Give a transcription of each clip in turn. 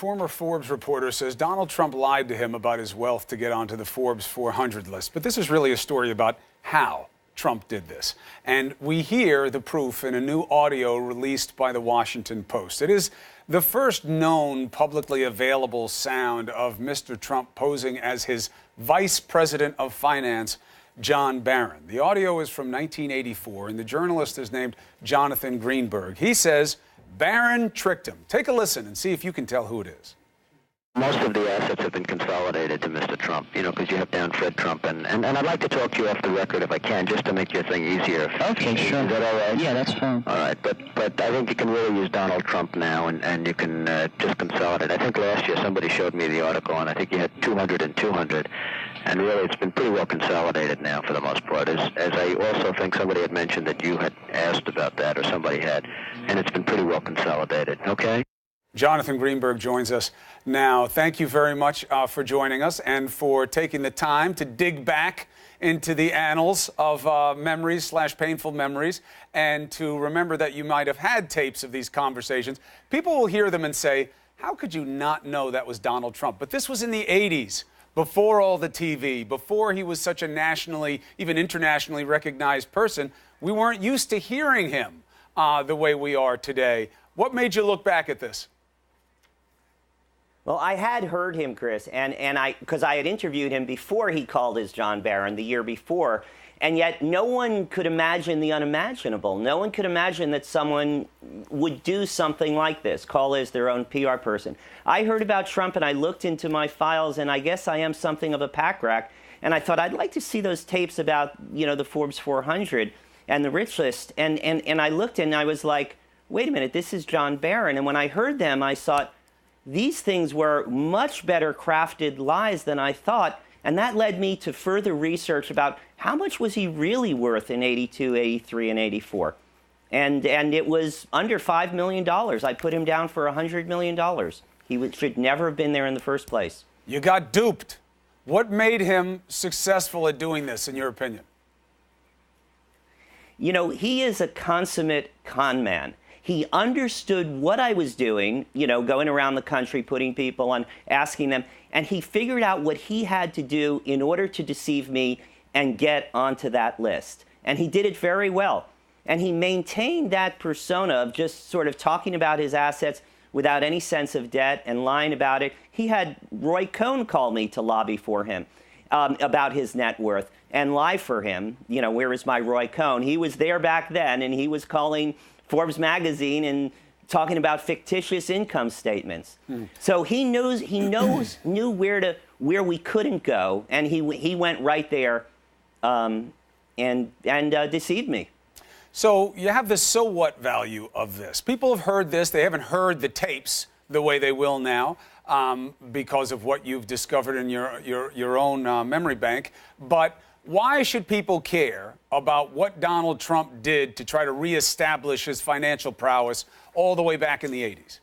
former Forbes reporter says Donald Trump lied to him about his wealth to get onto the Forbes 400 list. But this is really a story about how Trump did this. And we hear the proof in a new audio released by the Washington Post. It is the first known publicly available sound of Mr. Trump posing as his vice president of finance, John Barron. The audio is from 1984, and the journalist is named Jonathan Greenberg. He says Barron tricked him. Take a listen and see if you can tell who it is. Most of the assets have been consolidated to Mr. Trump, because you have down Fred Trump, and I'd like to talk to you off the record if I can, just to make your thing easier. Okay, sure. Is that all right? Yeah, that's fine. All right, but I think you can really use Donald Trump now, and you can just consolidate. I think last year somebody showed me the article, and I think you had 200 and 200, and really it's been pretty well consolidated now for the most part, as I also think somebody had mentioned that you had asked about that, or somebody had, and it's been pretty well consolidated, okay? Jonathan Greenberg joins us now. Thank you very much for joining us and for taking the time to dig back into the annals of memories/painful memories, and to remember that you might have had tapes of these conversations. People will hear them and say, how could you not know that was Donald Trump? But this was in the 80s, before all the TV, before he was such a nationally, even internationally recognized person. We weren't used to hearing him the way we are today. What made you look back at this? Well, I had heard him, Chris, because I had interviewed him before he called his John Barron the year before, and yet no one could imagine the unimaginable. No one could imagine that someone would do something like this, call as their own PR person. I heard about Trump, and I looked into my files, and I guess I am something of a pack rat, and I thought I'd like to see those tapes about, the Forbes 400 and the rich list, and I looked, and I was like, wait a minute, this is John Barron, and when I heard them, I thought, these things were much better crafted lies than I thought, and that led me to further research about how much was he really worth in 82, 83, and 84. And it was under $5 million. I put him down for $100 million. He should never have been there in the first place. You got duped. What made him successful at doing this, in your opinion? He is a consummate con man. He understood what I was doing, going around the country, putting people on, asking them, and he figured out what he had to do in order to deceive me and get onto that list. And he did it very well. And he maintained that persona of just sort of talking about his assets without any sense of debt and lying about it. He had Roy Cohn call me to lobby for him about his net worth and lie for him. Where is my Roy Cohn? He was there back then, and he was calling Forbes magazine and talking about fictitious income statements. So he knew where we couldn't go, and he went right there and deceived me. So you have the so what value of this. People have heard this. They haven't heard the tapes the way they will now because of what you've discovered in your own memory bank. But why should people care about what Donald Trump did to try to reestablish his financial prowess all the way back in the 80s?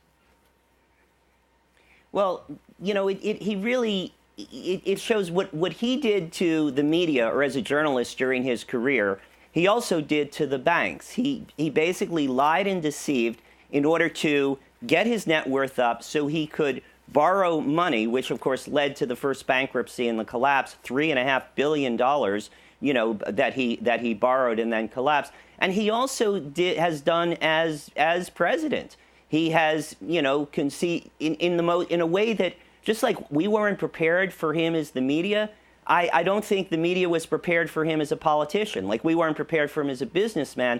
Well, it shows what he did to the media or as a journalist during his career. He also did to the banks. He basically lied and deceived in order to get his net worth up so he could borrow money, which of course led to the first bankruptcy and the collapse, $3.5 billion, that he borrowed and then collapsed. And he also has done as president. He has, in a way that, just like we weren't prepared for him as the media, I don't think the media was prepared for him as a politician. Like we weren't prepared for him as a businessman.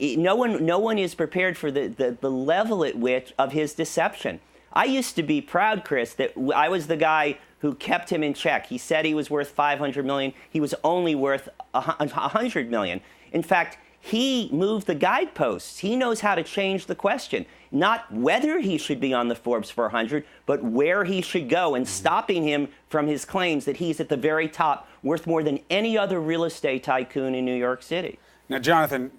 No one is prepared for the level at which of his deception. I used to be proud, Chris, that I was the guy who kept him in check. He said he was worth $500 million. He was only worth $100 million. In fact, he moved the guideposts. He knows how to change the question. Not whether he should be on the Forbes 400, but where he should go, and stopping him from his claims that he's at the very top, worth more than any other real estate tycoon in New York City. Now, Jonathan,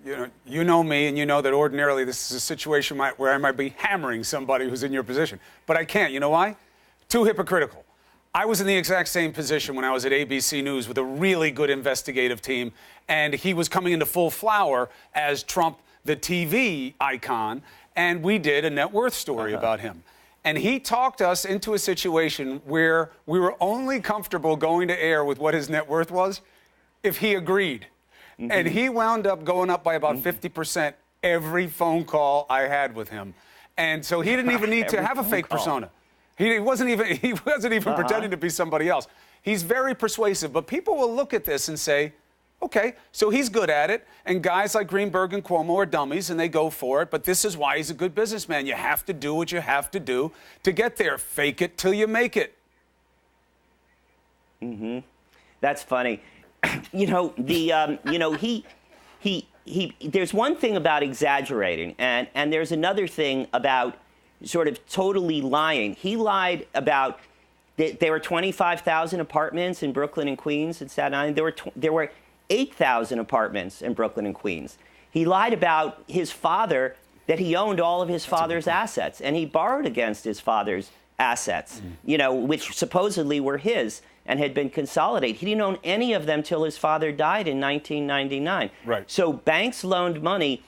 you know me, and you know that ordinarily this is a situation where I might be hammering somebody who's in your position. But I can't. You know why? Too hypocritical. I was in the exact same position when I was at ABC News with a really good investigative team, and he was coming into full flower as Trump, the TV icon, and we did a net worth story about him. And he talked us into a situation where we were only comfortable going to air with what his net worth was if he agreed. And he wound up going up by about 50% every phone call I had with him. And so he didn't even need to have a fake persona. He wasn't even pretending to be somebody else. He's very persuasive, but people will look at this and say, okay, so he's good at it, and guys like Greenberg and Cuomo are dummies, and they go for it, but this is why he's a good businessman. You have to do what you have to do to get there. Fake it till you make it. That's funny. You know, there's one thing about exaggerating, and there's another thing about sort of totally lying. He lied about there were 25,000 apartments in Brooklyn and Queens and Staten Island. There were 8,000 apartments in Brooklyn and Queens. He lied about his father, that he owned all of his father's assets, and he borrowed against his father's assets, you know, which supposedly were his and had been consolidated. He didn't own any of them till his father died in 1999. Right. So banks loaned money.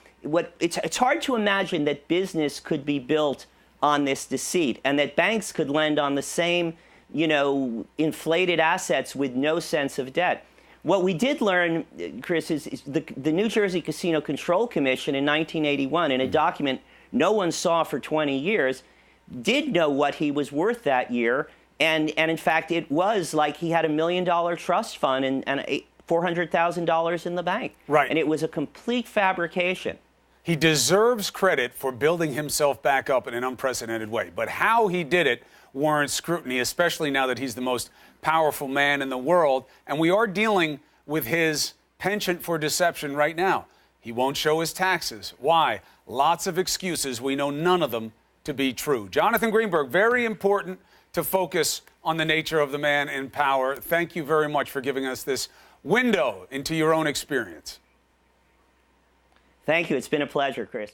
It's hard to imagine that business could be built on this deceit, and that banks could lend on the same, you know, inflated assets with no sense of debt. What we did learn, Chris, is the New Jersey Casino Control Commission in 1981, in a document no one saw for 20 years, did know what he was worth that year. And in fact, it was like he had $1 million trust fund and $400,000 in the bank. Right. And it was a complete fabrication. He deserves credit for building himself back up in an unprecedented way. But how he did it warrants scrutiny, especially now that he's the most powerful man in the world. And we are dealing with his penchant for deception right now. He won't show his taxes. Why? Lots of excuses. We know none of them to be true. Jonathan Greenberg, very important to focus on the nature of the man in power. Thank you very much for giving us this window into your own experience. Thank you. It's been a pleasure, Chris.